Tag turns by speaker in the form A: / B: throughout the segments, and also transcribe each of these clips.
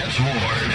A: Jets Ward.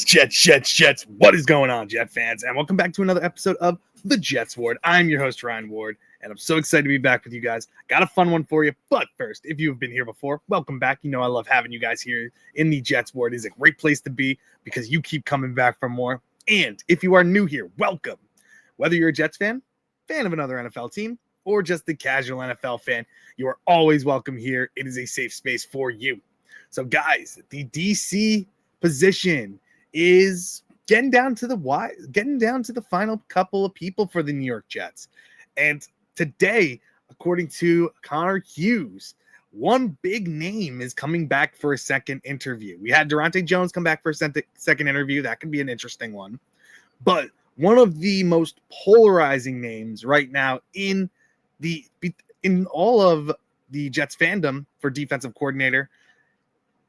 B: Jets, Jets. What is going on, Jet fans? And welcome back to another episode of the Jets Ward. I'm your host, Ryan Ward, and I'm so excited to be back with you guys. Got a fun one for you, but first, if you've been here before, welcome back. You know I love having you guys here in the Jets Ward. It is a great place to be because you keep coming back for more. And if you are new here, welcome. Whether you're a Jets fan of another NFL team, or just the casual NFL fan, you are always welcome here. It is a safe space for you. So, guys, the DC position is getting down to the final couple of people for the New York Jets. And today, according to Connor Hughes, one big name is coming back for a second interview. We had Durante Jones come back for a second interview. That could be an interesting one. But one of the most polarizing names right now in all of the Jets fandom for defensive coordinator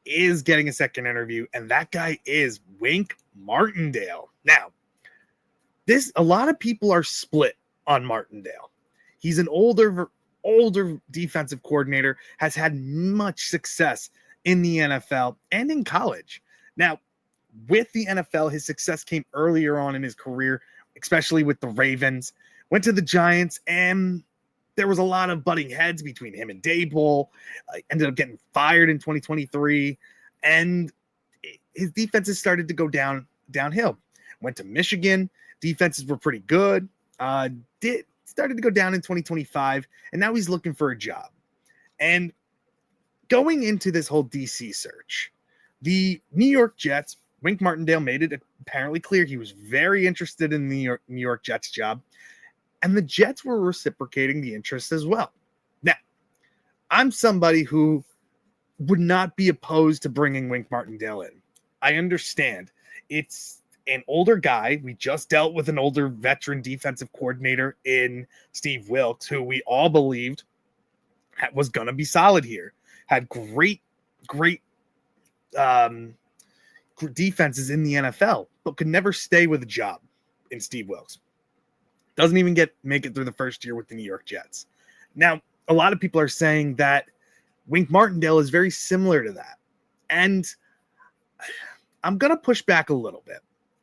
B: is getting a second interview, and that guy is Wink Martindale. Now, a lot of people are split on Martindale. He's an older defensive coordinator, has had much success in the NFL and in college. Now, with the NFL, his success came earlier on in his career, especially with the Ravens. Went to the Giants, and there was a lot of butting heads between him and Daboll. Ended up getting fired in 2023, and his defenses started to go downhill. Went to Michigan. Defenses were pretty good. Started to go down in 2025, and now he's looking for a job. And going into this whole DC search, the New York Jets, Wink Martindale made it apparently clear he was very interested in the New York Jets job. And the Jets were reciprocating the interest as well. Now, I'm somebody who would not be opposed to bringing Wink Martindale in. I understand. It's an older guy. We just dealt with an older veteran defensive coordinator in Steve Wilks, who we all believed was going to be solid here. Had great defenses in the NFL, but could never stay with a job in Steve Wilks. Doesn't even make it through the first year with the New York Jets. Now, a lot of people are saying that Wink Martindale is very similar to that. And I'm going to push back a little bit.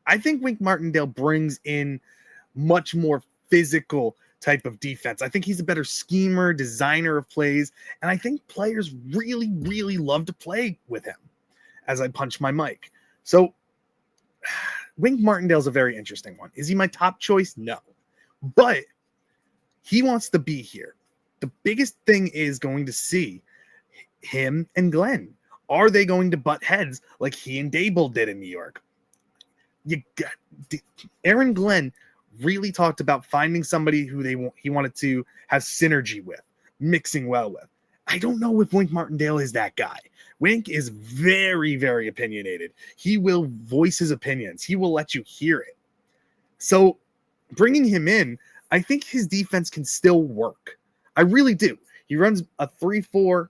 B: I think Wink Martindale brings in much more physical type of defense. I think he's a better schemer, designer of plays, and I think players really, really love to play with him as I punch my mic. So Wink Martindale's a very interesting one. Is he my top choice? No. But he wants to be here. The biggest thing is going to see him and Glenn. Are they going to butt heads like he and Daboll did in New York? Aaron Glenn really talked about finding somebody who he wanted to have synergy with, mixing well with. I don't know if Wink Martindale is that guy. Wink is very, very opinionated. He will voice his opinions. He will let you hear it. So bringing him in, I think his defense can still work. I really do. He runs a 3-4,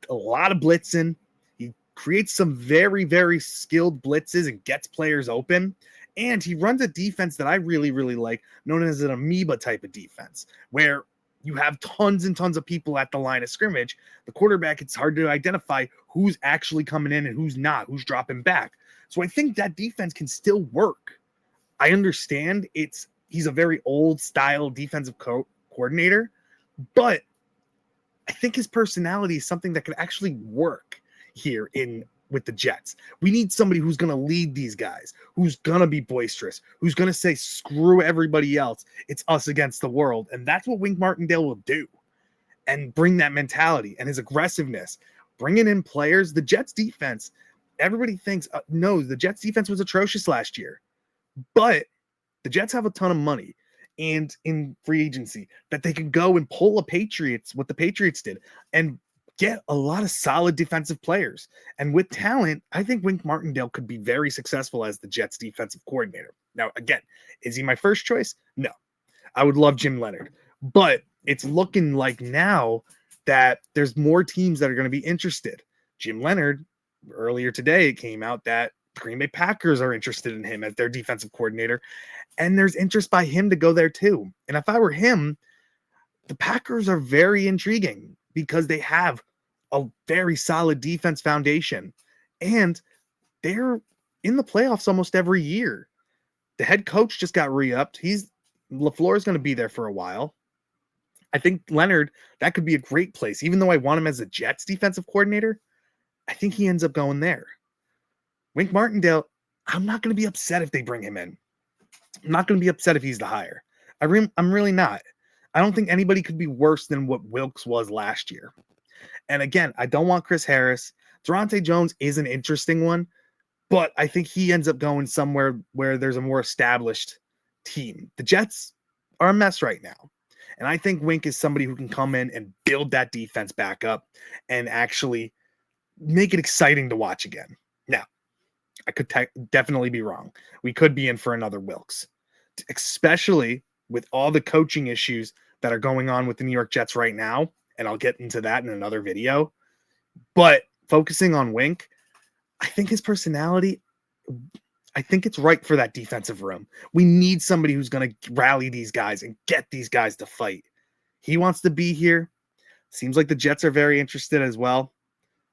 B: a lot of blitzing. He creates some very, very skilled blitzes and gets players open. And he runs a defense that I really, really like, known as an amoeba type of defense, where you have tons and tons of people at the line of scrimmage. The quarterback, it's hard to identify who's actually coming in and who's not, who's dropping back. So I think that defense can still work. I understand he's a very old style defensive coordinator, but I think his personality is something that could actually work here with the Jets. We need somebody who's going to lead these guys, who's going to be boisterous, who's going to say, screw everybody else. It's us against the world. And that's what Wink Martindale will do, and bring that mentality and his aggressiveness, bringing in players. The Jets defense, everybody thinks, no, the Jets defense was atrocious last year, but the Jets have a ton of money. and in free agency that they could go and pull what the Patriots did, and get a lot of solid defensive players. And with talent, I think Wink Martindale could be very successful as the Jets defensive coordinator. Now, again, is he my first choice? No. I would love Jim Leonard, but it's looking like now that there's more teams that are going to be interested. Jim Leonard, earlier today, it came out that Green Bay Packers are interested in him as their defensive coordinator, and there's interest by him to go there too. And if I were him, the Packers are very intriguing because they have a very solid defense foundation, and they're in the playoffs almost every year. The head coach just got re-upped. LaFleur is going to be there for a while. I think Leonard, that could be a great place. Even though I want him as a Jets defensive coordinator, I think he ends up going there. Wink Martindale, I'm not going to be upset if they bring him in. I'm not going to be upset if he's the hire. I'm really not. I don't think anybody could be worse than what Wilkes was last year. And again, I don't want Chris Harris. Durante Jones is an interesting one, but I think he ends up going somewhere where there's a more established team. The Jets are a mess right now. And I think Wink is somebody who can come in and build that defense back up and actually make it exciting to watch again. Now, I could definitely be wrong. We could be in for another Wilkes, especially with all the coaching issues that are going on with the New York Jets right now. And I'll get into that in another video. But focusing on Wink, I think his personality, I think it's right for that defensive room. We need somebody who's going to rally these guys and get these guys to fight. He wants to be here. Seems like the Jets are very interested as well.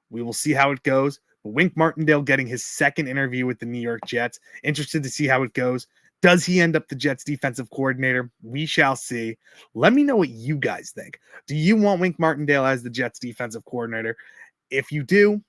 B: We will see how it goes. But Wink Martindale getting his second interview with the New York Jets. Interested to see how it goes. Does he end up the Jets defensive coordinator? We shall see. Let me know what you guys think. Do you want Wink Martindale as the Jets defensive coordinator? If you do,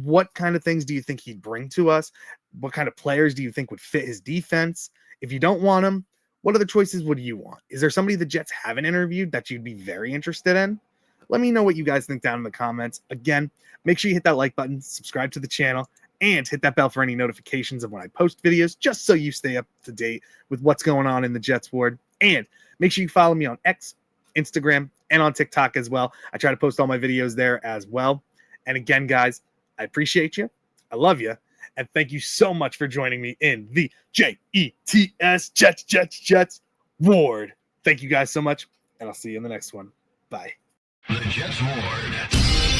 B: what kind of things do you think he'd bring to us? What kind of players do you think would fit his defense? If you don't want him, what other choices would you want? Is there somebody the Jets haven't interviewed that you'd be very interested in? Let me know what you guys think down in the comments. Again, make sure you hit that like button, subscribe to the channel, and hit that bell for any notifications of when I post videos, just so you stay up to date with what's going on in the Jets Ward. And make sure you follow me on X, Instagram, and on TikTok as well. I try to post all my videos there as well. And again, guys, I appreciate you. I love you. And thank you so much for joining me in the JETS Jets Ward. Thank you guys so much, and I'll see you in the next one. Bye.
A: The Jets Ward.